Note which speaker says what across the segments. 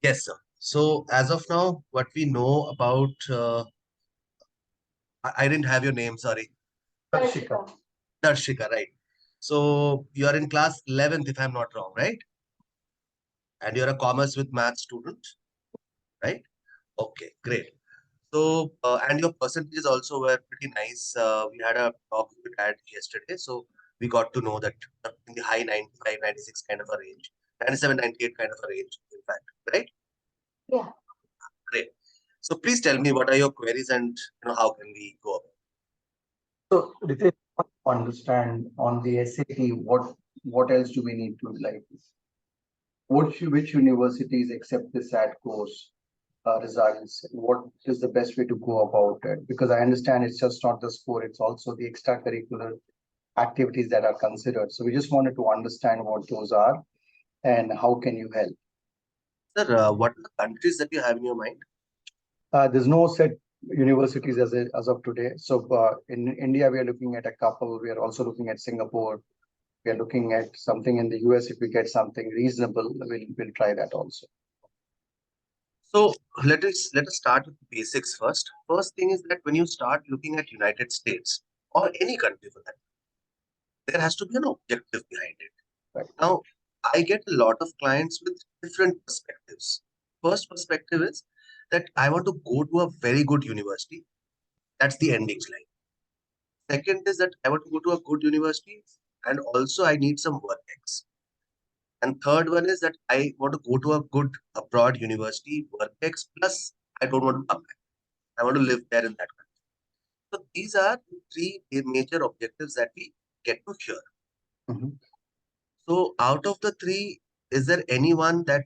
Speaker 1: Yes, sir. So as of now, what we know about, I didn't have your name, sorry.
Speaker 2: Darshika.
Speaker 1: Darshika, right? So you are in class 11th, if I'm not wrong, right? And you're a commerce with math student, right? Okay, great. So, and your percentages also were pretty nice. We had a talk with dad yesterday, so we got to know that in the high 95, 96 kind of a range, 97, 98 kind of a range, in fact, right?
Speaker 2: Yeah.
Speaker 1: Great. So please tell me what are your queries and how can we go about.
Speaker 2: So, Ritesh, I want to understand on the SAT, what else do we need to like? Which universities accept the SAT course results? What is the best way to go about it? Because I understand it's just not the score; it's also the extracurricular activities that are considered. So, we just wanted to understand what those are and how can you help.
Speaker 1: Sir, what are the countries that you have in your mind?
Speaker 2: There's no set universities as of today. So in India, we are looking at a couple. We are also looking at Singapore. We are looking at something in the US. If we get something reasonable, we'll try that also.
Speaker 1: So let us start with the basics first. First thing is that when you start looking at United States or any country for that, there has to be an objective behind it.
Speaker 2: Right.
Speaker 1: Now, I get a lot of clients with different perspectives. First perspective is that I want to go to a very good university. That's the ending line. Second is that I want to go to a good university and also I need some work ex. And third one is that I want to go to a good abroad university, work ex, plus I don't want to come back. I want to live there in that country. So these are the three major objectives that we get to hear.
Speaker 2: Mhm.
Speaker 1: So out of the three, is there anyone that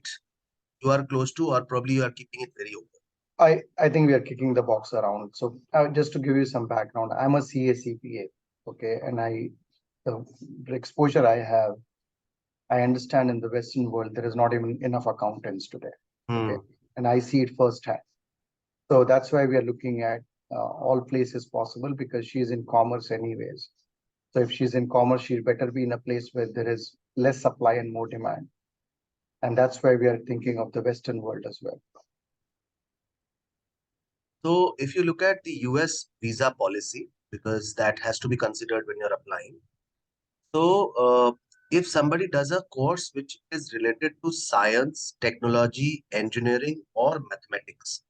Speaker 1: you are close to, or probably you are keeping it very open?
Speaker 2: I think we are kicking the box around. So just to give you some background, I'm a CA CPA, okay, and the exposure I have, I understand in the Western world there is not even enough accountants today, okay,
Speaker 1: Hmm.
Speaker 2: and I see it firsthand. So that's why we are looking at all places possible because she's in commerce anyways. So if she's in commerce, she'll better be in a place where there is less supply and more demand. And that's why we are thinking of the Western world as well.
Speaker 1: So if you look at the US visa policy, because that has to be considered when you're applying. So if somebody does a course which is related to science, technology, engineering, or mathematics,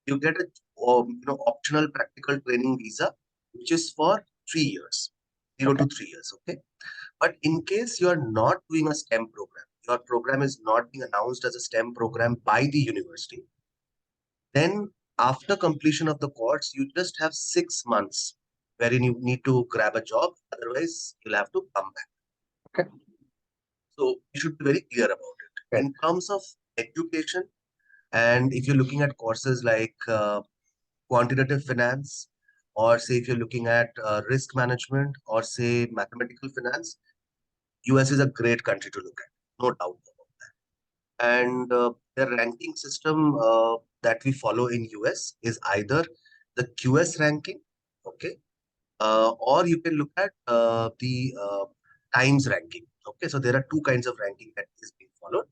Speaker 1: you get a optional practical training visa, which is for 3 years, 0 to 3 years. Okay. But in case you are not doing a STEM program, your program is not being announced as a STEM program by the university, then after completion of the course, you just have 6 months wherein you need to grab a job. Otherwise, you'll have to come back.
Speaker 2: Okay.
Speaker 1: So you should be very clear about it.
Speaker 2: Okay.
Speaker 1: In terms of education, and if you're looking at courses like quantitative finance, or say if you're looking at risk management, or say mathematical finance, US is a great country to look at, no doubt about that. And the ranking system that we follow in US is either the QS ranking, okay, or you can look at the Times ranking. Okay, so there are two kinds of ranking that is being followed.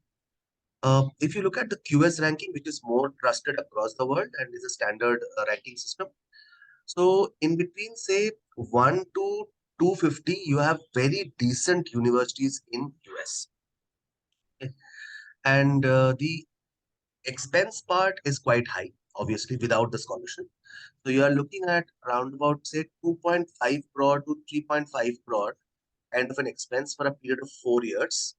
Speaker 1: If you look at the QS ranking, which is more trusted across the world and is a standard ranking system, so in between, say 1 to 250, you have very decent universities in US. Okay. And the expense part is quite high, obviously, without the scholarship. So you are looking at around about say 2.5 crore to 3.5 crore kind of an expense for a period of 4 years,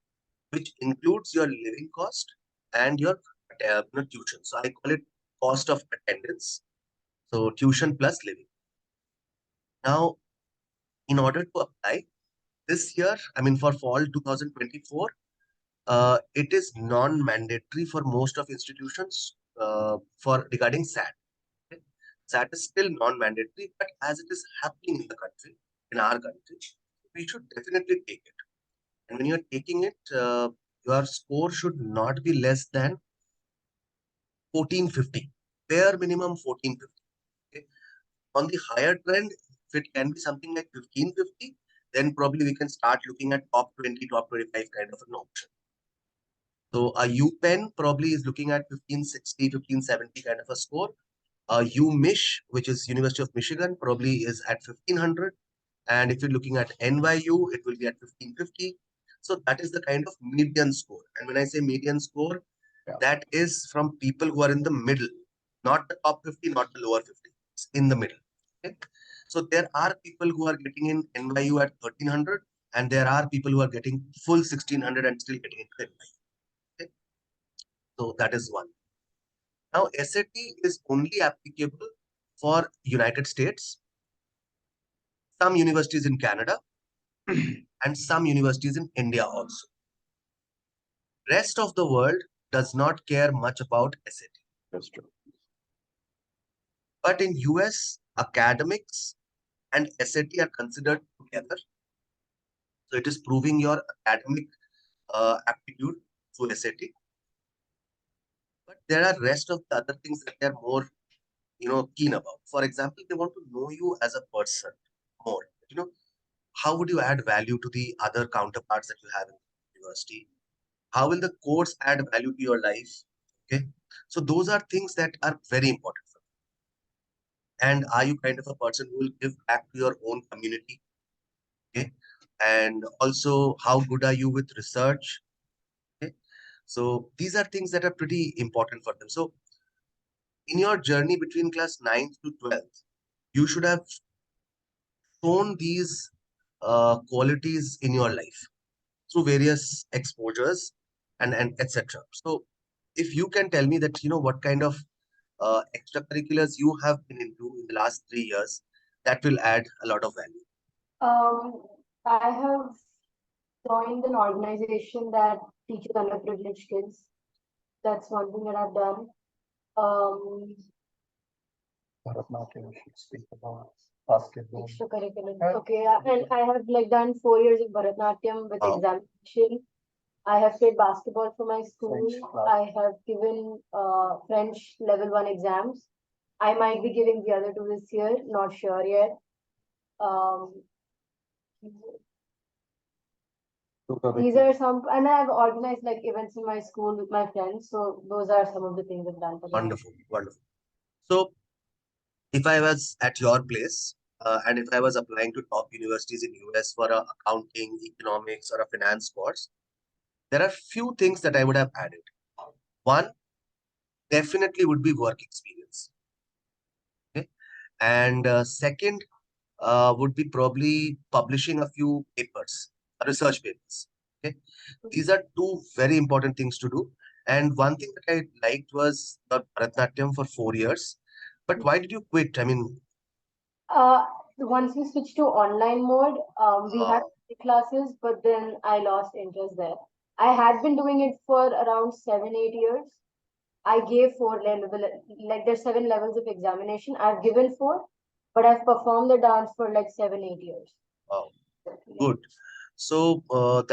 Speaker 1: which includes your living cost and your tuition. So I call it cost of attendance. So tuition plus living. Now, in order to apply this year, I mean for fall 2024, it is non-mandatory for most of institutions for regarding SAT. Okay? SAT is still non-mandatory, but as it is happening in the country, in our country, we should definitely take it. And when you're taking it, your score should not be less than 1450. Bare minimum 1450. Okay? On the higher trend, if it can be something like 1550, then probably we can start looking at top 20, top 25 kind of an option. So a UPenn probably is looking at 1560, 1570 kind of a score. UMich, which is University of Michigan, probably is at 1500. And if you're looking at NYU, it will be at 1550. So that is the kind of median score. And when I say median score,
Speaker 2: Yeah.
Speaker 1: that is from people who are in the middle, not the top 50, not the lower 50. It's in the middle. Okay? So there are people who are getting in NYU at 1300, and there are people who are getting full 1600 and still getting into NYU. Okay? So that is one. Now, SAT is only applicable for United States, some universities in Canada, and some universities in India also. Rest of the world does not care much about SAT.
Speaker 2: That's true.
Speaker 1: But in US, academics and SAT are considered together. So it is proving your academic aptitude through SAT. But there are rest of the other things that they are more, keen about. For example, they want to know you as a person more. How would you add value to the other counterparts that you have in the university? How will the course add value to your life? Okay. So those are things that are very important for you. And are you kind of a person who will give back to your own community? Okay. And also, how good are you with research? Okay. So these are things that are pretty important for them. So in your journey between class 9th to 12th, you should have shown these qualities in your life through various exposures and etc. So if you can tell me that, what kind of extracurriculars you have been into in the last 3 years, that will add a lot of value.
Speaker 3: Um, I have joined an organization that teaches underprivileged kids. That's one thing that I've done. Um,
Speaker 2: Bharatnatyam, we should speak about basketball.
Speaker 3: Extracurricular. Okay, and I have like done 4 years of Bharatnatyam with
Speaker 1: Wow.
Speaker 3: examination. I have played basketball for my school.
Speaker 2: French class.
Speaker 3: I have given French level one exams. I might be giving the other two this year, not sure yet. Um, these are some, and I've organized like events in my school with my friends. So those are some of the things I've done for now.
Speaker 1: Wonderful, wonderful. So if I was at your place, and if I was applying to top universities in US for a accounting, economics, or a finance course, there are few things that I would have added. One definitely would be work experience. Okay, and second would be probably publishing a few papers, research papers. Okay, these are two very important things to do. And one thing that I liked was the Bharatnatyam for 4 years. But why did you quit? I mean,
Speaker 3: Uh, Once we switched to online mode, we had classes, but then I lost interest there. I had been doing it for around 7, 8 years. I gave four level, like there's 7 levels of examination. I've given four, but I've performed the dance for like 7, 8 years.
Speaker 1: wow,
Speaker 3: Yeah.
Speaker 1: good. So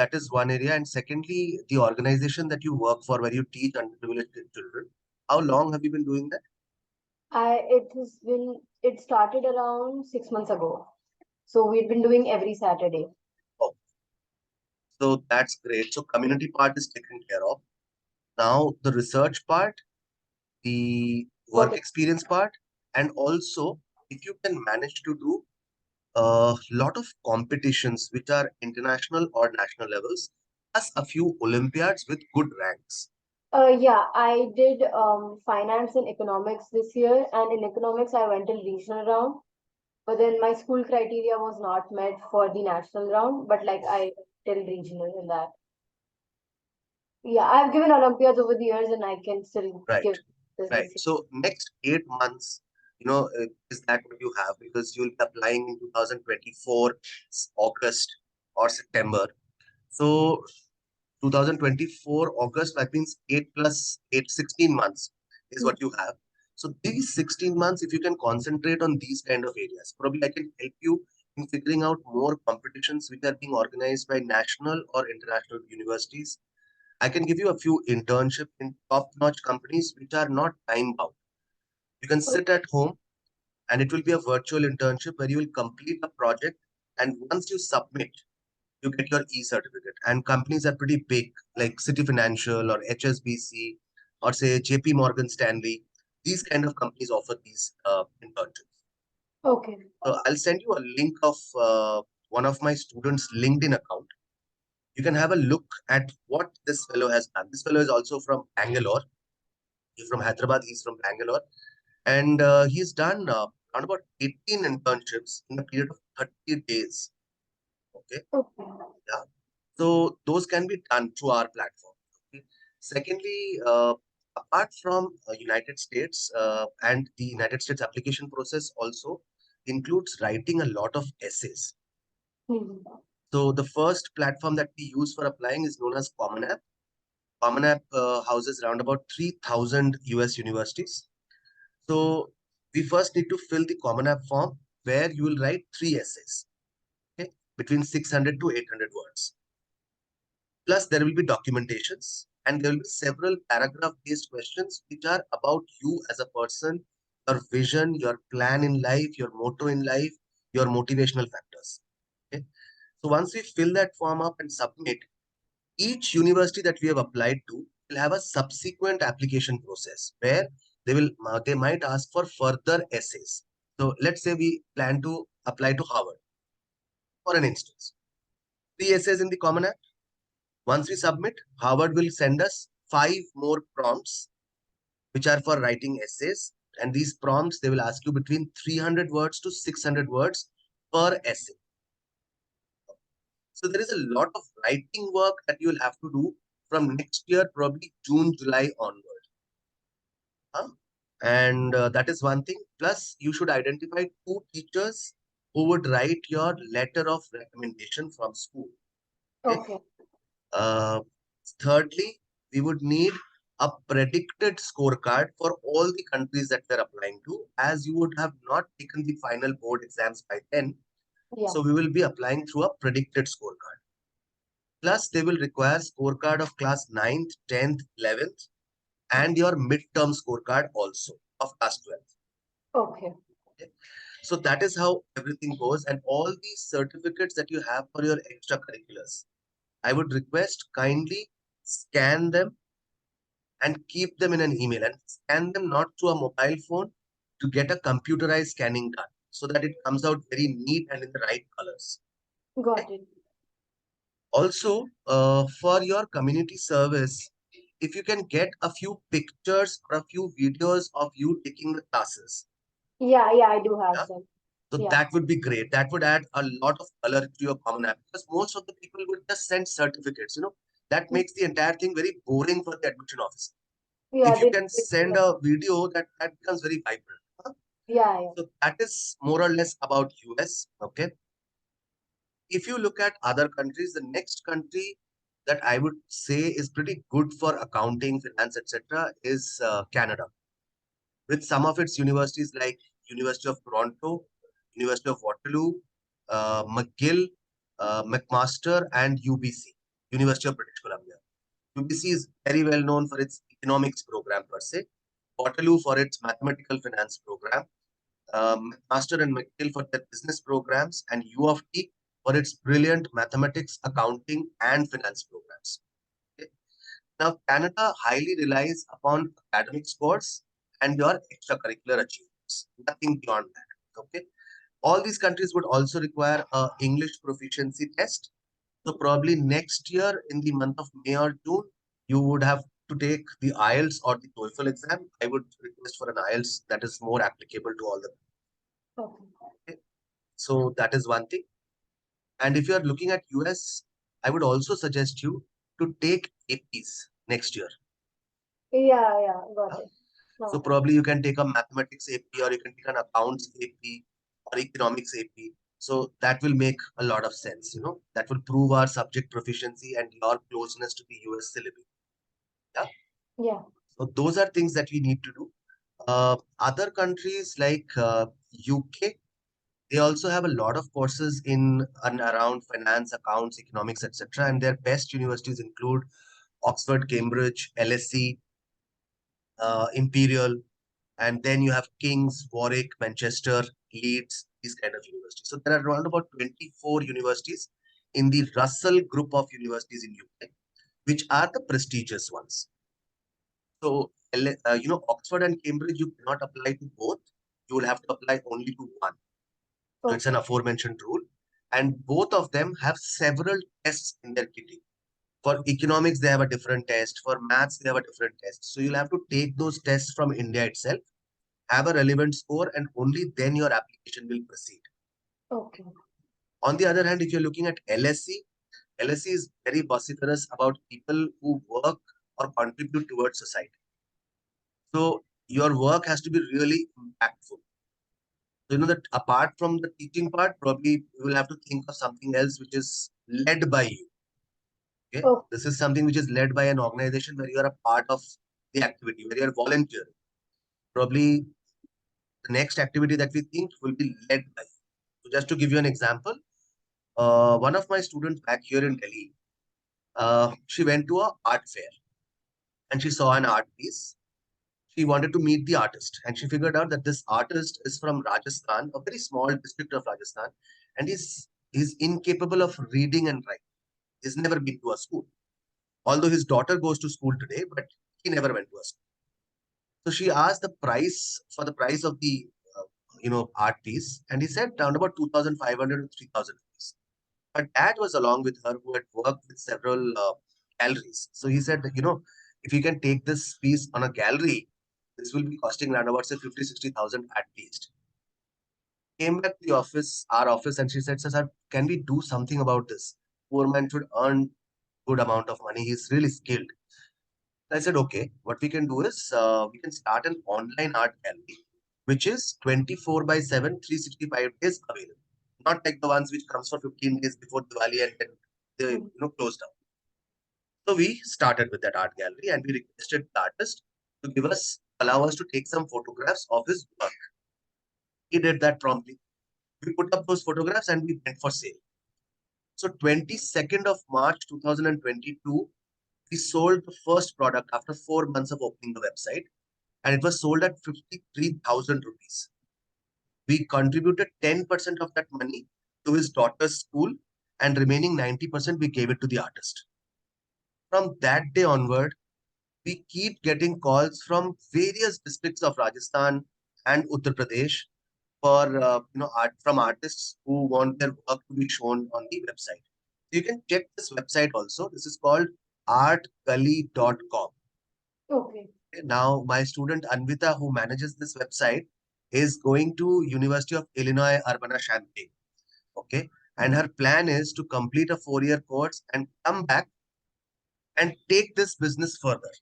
Speaker 1: that is one area. And secondly, the organization that you work for, where you teach underprivileged children, how long have you been doing that?
Speaker 3: It started around 6 months ago. So we've been doing every Saturday.
Speaker 1: Oh, so that's great. So community part is taken care of. Now the research part, the work experience part, and also if you can manage to do a lot of competitions which are international or national levels, plus a few Olympiads with good ranks.
Speaker 3: Yeah, I did finance and economics this year, and in economics I went in regional round, but then my school criteria was not met for the national round, but like I did regional in that. Yeah, I've given Olympiads over the years, and I can still
Speaker 1: Right,
Speaker 3: give this.
Speaker 1: right. So next 8 months, is that what you have? Because you'll be applying in 2024 August or September. So 2024 August, that means 8 plus 8, 16 months is what you have. So these 16 months, if you can concentrate on these kind of areas, probably I can help you in figuring out more competitions which are being organized by national or international universities. I can give you a few internship in top-notch companies which are not time-bound. You can sit at home and it will be a virtual internship where you will complete a project, and once you submit, you get your e-certificate. And companies are pretty big, like City Financial or HSBC or say JP Morgan Stanley. These kind of companies offer these internships.
Speaker 3: Okay.
Speaker 1: So I'll send you a link of one of my students' LinkedIn account. You can have a look at what this fellow has done. This fellow is also from Bangalore. He's from Hyderabad. He's from Bangalore, and he's done around about 18 internships in a period of 30 days. Okay,
Speaker 3: Okay.
Speaker 1: yeah. So those can be done through our platform. Okay. Secondly, apart from United States and the United States application process also includes writing a lot of essays.
Speaker 3: Mhm.
Speaker 1: So the first platform that we use for applying is known as Common App. Common App houses around about 3,000 US universities. So we first need to fill the Common App form where you will write 3 essays, okay, between 600 to 800 words. Plus, there will be documentations and there will be several paragraph-based questions which are about you as a person, your vision, your plan in life, your motto in life, your motivational factors. Okay. So once we fill that form up and submit, each university that we have applied to will have a subsequent application process where they might ask for further essays. So let's say we plan to apply to Harvard, for an instance. 3 essays in the Common App. Once we submit, Harvard will send us 5 more prompts, which are for writing essays. And these prompts, they will ask you between 300 words to 600 words per essay. So there is a lot of writing work that you will have to do from next year, probably June, July onward. Huh? And that is one thing. Plus, you should identify 2 teachers who would write your letter of recommendation from school. Okay.
Speaker 3: Okay.
Speaker 1: Uh, Thirdly, we would need a predicted scorecard for all the countries that we're applying to, as you would have not taken the final board exams by then.
Speaker 3: Yeah.
Speaker 1: So we will be applying through a predicted scorecard. Plus, they will require scorecard of class 9th, 10th, 11th, and your midterm scorecard also of class 12th.
Speaker 3: Okay.
Speaker 1: Okay. So that is how everything goes. And all these certificates that you have for your extracurriculars, I would request kindly scan them and keep them in an email and scan them not through a mobile phone to get a computerized scanning done so that it comes out very neat and in the right colors. Okay.
Speaker 3: Got it.
Speaker 1: Also, for your community service, if you can get a few pictures or a few videos of you taking the classes,
Speaker 3: Yeah, yeah, I do have
Speaker 1: yeah,
Speaker 3: some.
Speaker 1: so
Speaker 3: Yeah.
Speaker 1: that would be great. That would add a lot of color to your common app because most of the people would just send certificates. That makes the entire thing very boring for the admission officer.
Speaker 3: Yeah,
Speaker 1: If you
Speaker 3: they
Speaker 1: can
Speaker 3: did
Speaker 1: send
Speaker 3: that.
Speaker 1: a video, that becomes very vibrant. Huh?
Speaker 3: Yeah, yeah.
Speaker 1: So that is more or less about US. Okay. If you look at other countries, the next country that I would say is pretty good for accounting, finance, etc., is Canada, with some of its universities like University of Toronto, University of Waterloo, McGill, McMaster, and UBC, University of British Columbia. UBC is very well known for its economics program per se, Waterloo for its mathematical finance program, Master and McGill for their business programs, and U of T for its brilliant mathematics, accounting, and finance programs. Okay. Now, Canada highly relies upon academic scores and your extracurricular achievements, nothing beyond that. Okay. All these countries would also require a English proficiency test. So probably next year in the month of May or June, you would have to take the IELTS or the TOEFL exam. I would request for an IELTS that is more applicable to all the.
Speaker 3: Okay.
Speaker 1: Okay. So that is one thing. And if you are looking at US, I would also suggest you to take APs next year.
Speaker 3: Yeah, yeah, got
Speaker 1: Yeah.
Speaker 3: it.
Speaker 1: So
Speaker 3: Okay.
Speaker 1: probably you can take a mathematics AP or you can take an accounts AP or economics AP. So that will make a lot of sense. That will prove our subject proficiency and your closeness to the US syllabus. Yeah.
Speaker 3: Yeah.
Speaker 1: So those are things that we need to do. Other countries like UK, they also have a lot of courses in and around finance, accounts, economics, etc. And their best universities include Oxford, Cambridge, LSE, Imperial, and then you have King's, Warwick, Manchester, Leeds, these kind of universities. So there are around about 24 universities in the Russell group of universities in UK, which are the prestigious ones. So, Oxford and Cambridge, you cannot apply to both. You will have to apply only to one. So it's
Speaker 3: Okay.
Speaker 1: an aforementioned rule. And both of them have several tests in their kitty. For economics, they have a different test. For maths, they have a different test. So you'll have to take those tests from India itself, have a relevant score, and only then your application will proceed.
Speaker 3: Okay.
Speaker 1: On the other hand, if you're looking at LSE, LSE is very vociferous about people who work or contribute towards society. So your work has to be really impactful. So, that apart from the teaching part, probably you will have to think of something else which is led by you. Okay.
Speaker 3: Okay.
Speaker 1: This is something which is led by an organization where you are a part of the activity, where you are volunteering. Probably the next activity that we think will be led by you. So just to give you an example, one of my students back here in Delhi, she went to a art fair and she saw an art piece. She wanted to meet the artist and she figured out that this artist is from Rajasthan, a very small district of Rajasthan, and he's incapable of reading and writing. He's never been to a school. Although his daughter goes to school today, but he never went to a school. So she asked the price for the price of the art piece, and he said around about 2,500 to 3,000 rupees. Her dad was along with her, who had worked with several galleries. So he said that, if you can take this piece on a gallery, this will be costing around about say 50, 60,000 at least. Came back to the office, our office, and she said, "Sir, can we do something about this? Poor man should earn good amount of money. He's really skilled." I said, okay, what we can do is we can start an online art gallery, which is 24 by 7, 365 days available. Not like the ones which comes for 15 days before Diwali and then they
Speaker 3: Mm.
Speaker 1: close down. So we started with that art gallery and we requested the artist to allow us to take some photographs of his work. He did that promptly. We put up those photographs and we went for sale. So 22nd of March 2022, we sold the first product after 4 months of opening the website, and it was sold at 53,000 rupees. We contributed 10% of that money to his daughter's school, and remaining 90% we gave it to the artist. From that day onward, we keep getting calls from various districts of Rajasthan and Uttar Pradesh for art from artists who want their work to be shown on the website. You can check this website also. This is called artgully.com.
Speaker 3: Okay.
Speaker 1: Now, my student Anvita, who manages this website, is going to University of Illinois Urbana-Champaign. Okay, and her plan is to complete a 4-year course and come back and take this business further.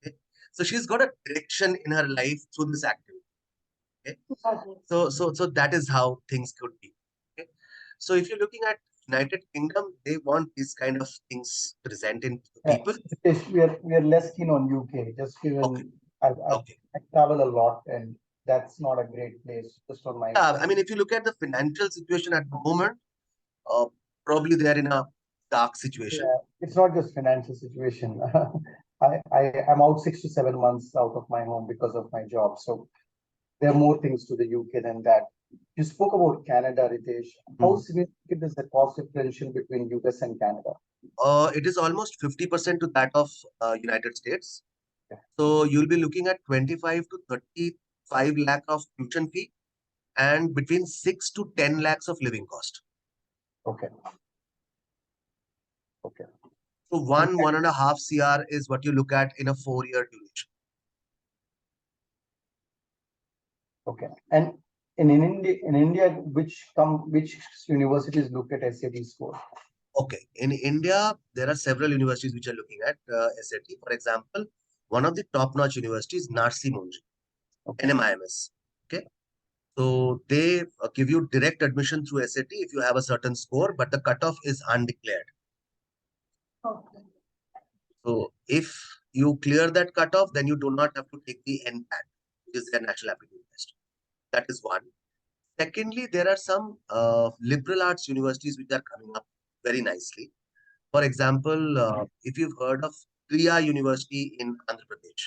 Speaker 1: Okay? So she's got a direction in her life through this activity. Okay?
Speaker 3: Got it.
Speaker 1: So that is how things could be. Okay? So if you're looking at United Kingdom, they want these kind of things present in
Speaker 2: Yeah,
Speaker 1: people.
Speaker 2: Ritesh, we are less keen on UK, just
Speaker 1: Okay,
Speaker 2: given
Speaker 1: okay.
Speaker 2: I travel a lot and that's not a great place, just on my
Speaker 1: I mean, if you look at the financial situation at the moment, uh, probably they are in a dark situation.
Speaker 2: yeah, it's not just financial situation. I'm out 6 to 7 months out of my home because of my job. So there are more things to the UK than that. You spoke about Canada, Ritesh. How
Speaker 1: Mhm.
Speaker 2: significant is the cost differential between US and Canada?
Speaker 1: It is almost 50% to that of United States.
Speaker 2: Yeah.
Speaker 1: So you'll be looking at 25 to 35 lakh of tuition fee and between 6 to 10 lakhs of living cost.
Speaker 2: Okay. Okay.
Speaker 1: So
Speaker 2: And
Speaker 1: 1.5 CR is what you look at in a 4-year duration.
Speaker 2: okay. And in India, which universities look at SAT score?
Speaker 1: Okay. In India, there are several universities which are looking at SAT. For example, one of the top-notch universities, Narsi Monji,
Speaker 2: Okay.
Speaker 1: NMIMS. Okay. So they give you direct admission through SAT if you have a certain score, but the cutoff is undeclared.
Speaker 3: Okay.
Speaker 1: So if you clear that cutoff, then you do not have to take the NPAT, which is their national aptitude test. That is one. Secondly, there are some liberal arts universities which are coming up very nicely. For example, if you've heard of Kriya University in Andhra Pradesh.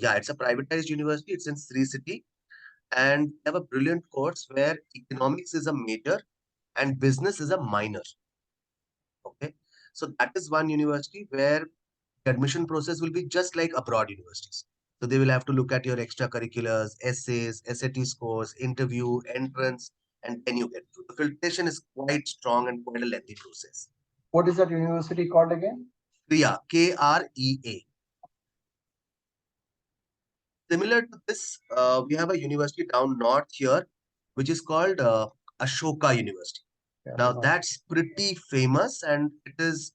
Speaker 1: Yeah, it's a privatized university. It's in Sri City. And they have a brilliant course where economics is a major and business is a minor. Okay. So that is one university where the admission process will be just like abroad universities. So they will have to look at your extracurriculars, essays, SAT scores, interview, entrance, and then you get through. The filtration is quite strong and quite a lengthy process.
Speaker 2: What is that university called again?
Speaker 1: Kriya, KREA. Similar to this, we have a university down north here, which is called Ashoka University.
Speaker 2: Yeah,
Speaker 1: Now
Speaker 2: no.
Speaker 1: that's pretty famous, and it is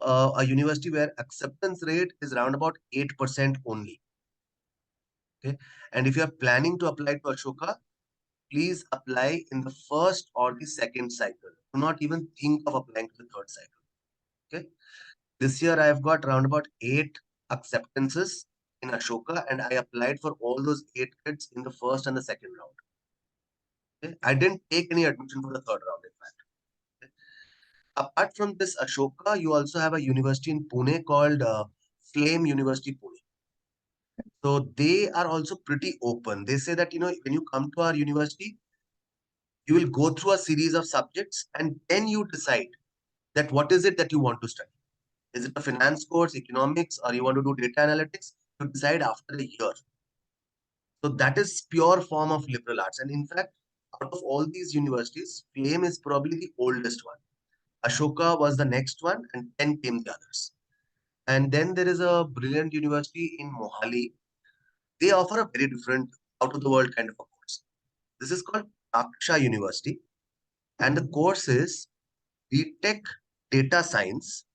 Speaker 1: a university where acceptance rate is around about 8% only. Okay. And if you are planning to apply to Ashoka, please apply in the first or the second cycle. Do not even think of applying to the third cycle. Okay. This year I have got around about 8 acceptances in Ashoka, and I applied for all those 8 kids in the first and the second round. Okay. I didn't take any admission for the third round, in fact. Okay. Apart from this Ashoka, you also have a university in Pune called Flame University Pune. So they are also pretty open. They say that, when you come to our university, you will go through a series of subjects and then you decide that what is it that you want to study. Is it a finance course, economics, or you want to do data analytics? You decide after a year. So that is pure form of liberal arts. And in fact, out of all these universities, Flame is probably the oldest one. Ashoka was the next one, and then came the others. And then there is a brilliant university in Mohali. They offer a very different, out of the world kind of a course. This is called Aksha University, and the course is BTech Data Science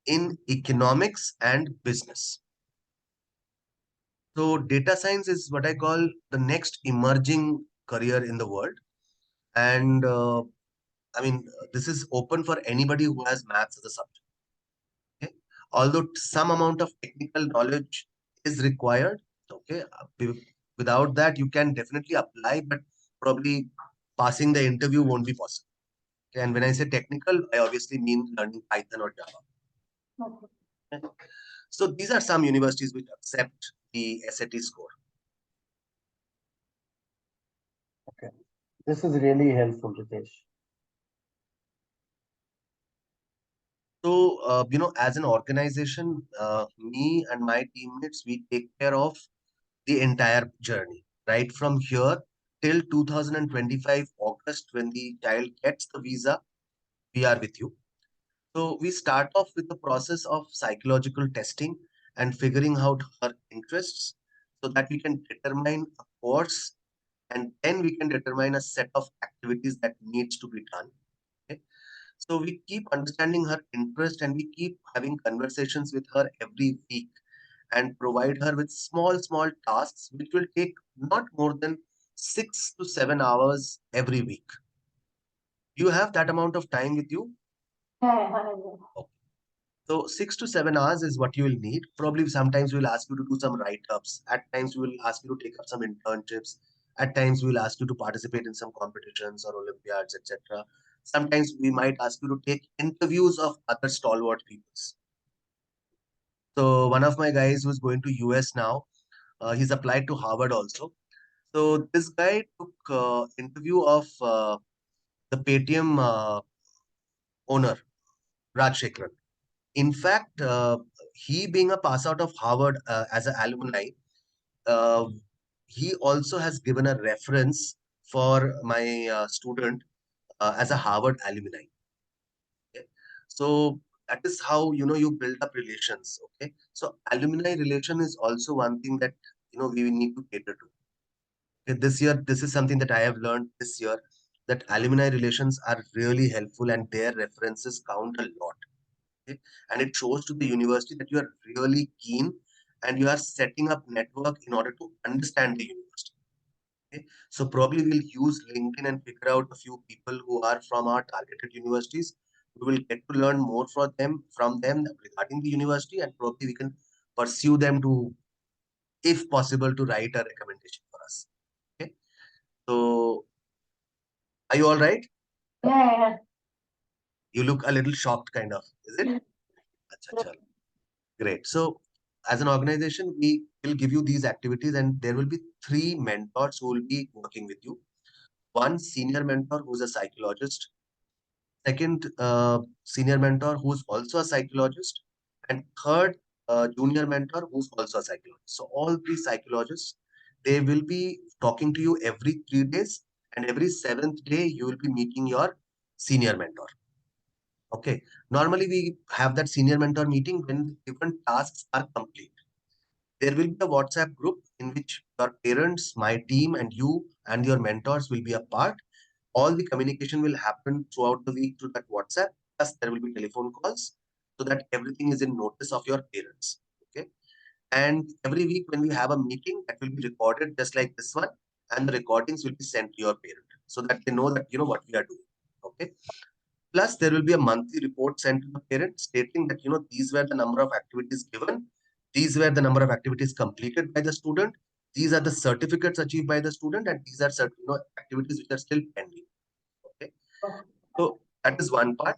Speaker 1: in Economics and Business. So, data science is what I call the next emerging career in the world. And this is open for anybody who has maths as a subject. Okay? Although some amount of technical knowledge is required, okay, without that, you can definitely apply, but probably passing the interview won't be possible. Okay? And when I say technical, I obviously mean learning Python or Java.
Speaker 3: Okay.
Speaker 1: Okay? So these are some universities which accept the SAT score.
Speaker 2: Okay. This is really helpful, Ritesh.
Speaker 1: So, as an organization, me and my teammates, we take care of the entire journey, right from here till 2025 August, when the child gets the visa, we are with you. So we start off with the process of psychological testing and figuring out her interests so that we can determine a course, and then we can determine a set of activities that needs to be done. Okay? So we keep understanding her interest and we keep having conversations with her every week and provide her with small tasks which will take not more than 6 to 7 hours every week. You have that amount of time with you?
Speaker 3: Yeah, yeah,
Speaker 1: Okay. So 6 to 7 hours is what you will need. Probably sometimes we will ask you to do some write-ups. At times we will ask you to take up some internships. At times we will ask you to participate in some competitions or Olympiads, etc. Sometimes we might ask you to take interviews of other stalwart peoples. So one of my guys who's going to US now, he's applied to Harvard also. So this guy took interview of the Paytm owner, Raj Shekharan. In fact, he being a pass out of Harvard as an alumni, uh, he also has given a reference for my student as a Harvard alumni. Okay? So that is how you build up relations. Okay, so alumni relation is also one thing that we need to cater to. Okay, this year, this is something that I have learned this year, that alumni relations are really helpful and their references count a lot. Okay? And it shows to the university that you are really keen and you are setting up network in order to understand the university. Okay? So probably we'll use LinkedIn and figure out a few people who are from our targeted universities. We will get to learn more from them regarding the university, and probably we can pursue them to, if possible, to write a recommendation for us. Okay. So are you all right?
Speaker 3: yeah.
Speaker 1: You look a little shocked, kind of. Is it? Acha,
Speaker 3: Yeah.
Speaker 1: chalo. Great. So, as an organization, we will give you these activities, and there will be 3 mentors who will be working with you. One senior mentor who's a psychologist, second senior mentor who's also a psychologist, and third junior mentor who's also a psychologist. So all three psychologists, they will be talking to you every 3 days, and every seventh day you will be meeting your senior mentor. Okay. Normally we have that senior mentor meeting when different tasks are complete. There will be a WhatsApp group in which your parents, my team, and you and your mentors will be a part. All the communication will happen throughout the week through that WhatsApp. Plus, there will be telephone calls so that everything is in notice of your parents. Okay. And every week when we have a meeting, that will be recorded just like this one, and the recordings will be sent to your parent so that they know that you know what we are doing. Okay. Plus, there will be a monthly report sent to the parent stating that, these were the number of activities given, these were the number of activities completed by the student, these are the certificates achieved by the student, and these are certain, activities which are still pending. Okay. So that is one part.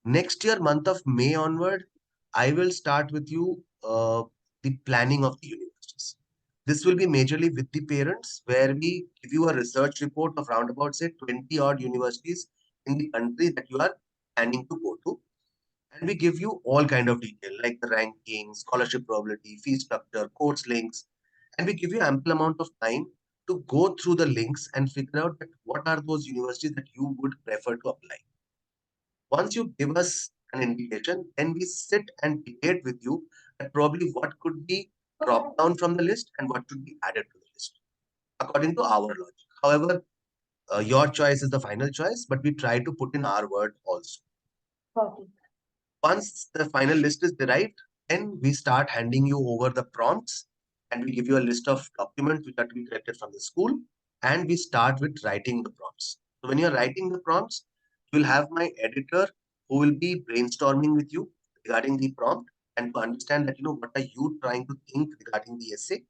Speaker 1: Next year, month of May onward, I will start with you the planning of the universities. This will be majorly with the parents, where we give you a research report of round about say 20 odd universities in the country that you are planning to go to. And we give you all kind of detail like the ranking, scholarship probability, fee structure, course links, and we give you ample amount of time to go through the links and figure out that what are those universities that you would prefer to apply. Once you give us an indication, then we sit and debate with you that probably what could be dropped down from the list and what should be added to the list according to our logic. However, your choice is the final choice, but we try to put in our word also.
Speaker 3: Got it.
Speaker 1: Once the final list is derived, then we start handing you over the prompts and we give you a list of documents which are to be collected from the school, and we start with writing the prompts. So when you're writing the prompts, you'll have my editor who will be brainstorming with you regarding the prompt and to understand that, what are you trying to think regarding the essay.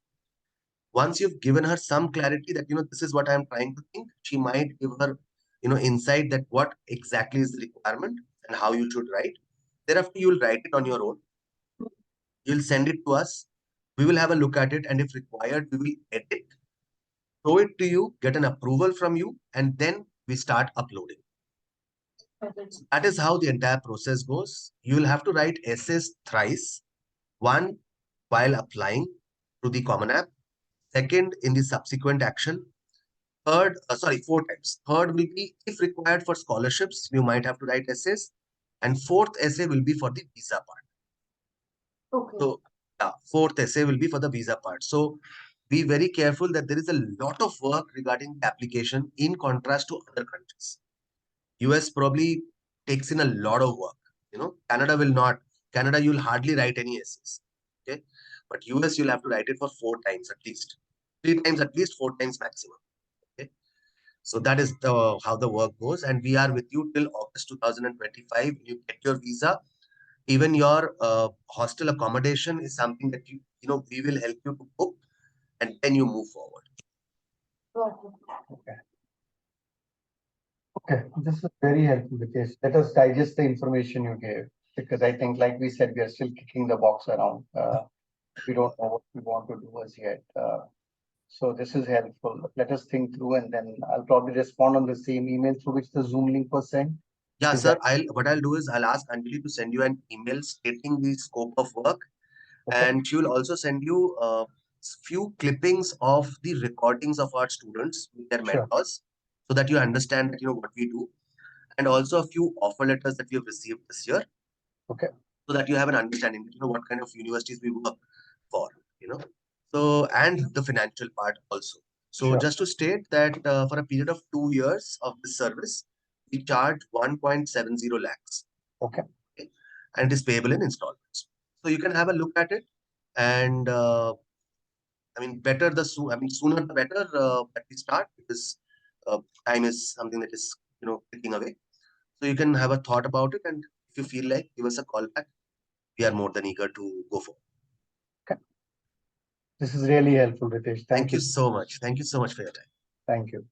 Speaker 1: Once you've given her some clarity that, this is what I'm trying to think, she might give her, insight that what exactly is the requirement and how you should write. Thereafter, you will write it on your own. You'll send it to us. We will have a look at it, and if required, we will edit, show it to you, get an approval from you, and then we start uploading.
Speaker 3: Got it.
Speaker 1: So that is how the entire process goes. You will have to write essays thrice. One, while applying to the Common App. Second, in the subsequent action. Third, 4 times. Third will be if required for scholarships, you might have to write essays. And fourth essay will be for the visa part.
Speaker 3: Okay.
Speaker 1: So, yeah, fourth essay will be for the visa part. So, be very careful that there is a lot of work regarding the application in contrast to other countries. US probably takes in a lot of work. Canada will not. Canada, you'll hardly write any essays. Okay. But US, you'll have to write it for 4 times at least. 3 times at least, 4 times maximum. Okay. So that is how the work goes. And we are with you till August 2025. You get your visa. Even your hostel accommodation is something that we will help you to book, and then you move forward.
Speaker 3: Got it.
Speaker 2: Okay. Okay, this is very helpful, because let us digest the information you gave, because I think, like we said, we are still kicking the box around. We don't know what we want to do as yet. So this is helpful. Let us think through, and then I'll probably respond on the same email through which the Zoom link was sent.
Speaker 1: Yeah,
Speaker 2: Is
Speaker 1: sir.
Speaker 2: that
Speaker 1: What I'll do is I'll ask Anjali to send you an email stating the scope of work,
Speaker 2: okay?
Speaker 1: and she will also send you a few clippings of the recordings of our students with their
Speaker 2: Sure.
Speaker 1: mentors, so that you understand that what we do, and also a few offer letters that we have received this year,
Speaker 2: Okay.
Speaker 1: so that you have an understanding that what kind of universities we work for. So, and the financial part also. So
Speaker 2: Sure.
Speaker 1: just to state that for a period of 2 years of this service, we charge 1.70 lakhs.
Speaker 2: Okay.
Speaker 1: Okay, and it is payable in installments. So you can have a look at it, and I mean, better the soon. I mean, sooner the better that we start, because uh, time is something that is ticking away. So you can have a thought about it, and if you feel like, give us a call back. We are more than eager to go for.
Speaker 2: Okay. This is really helpful, Ritesh. Thank
Speaker 1: Thank
Speaker 2: you.
Speaker 1: you so much. Thank you so much for your time.
Speaker 2: Thank you.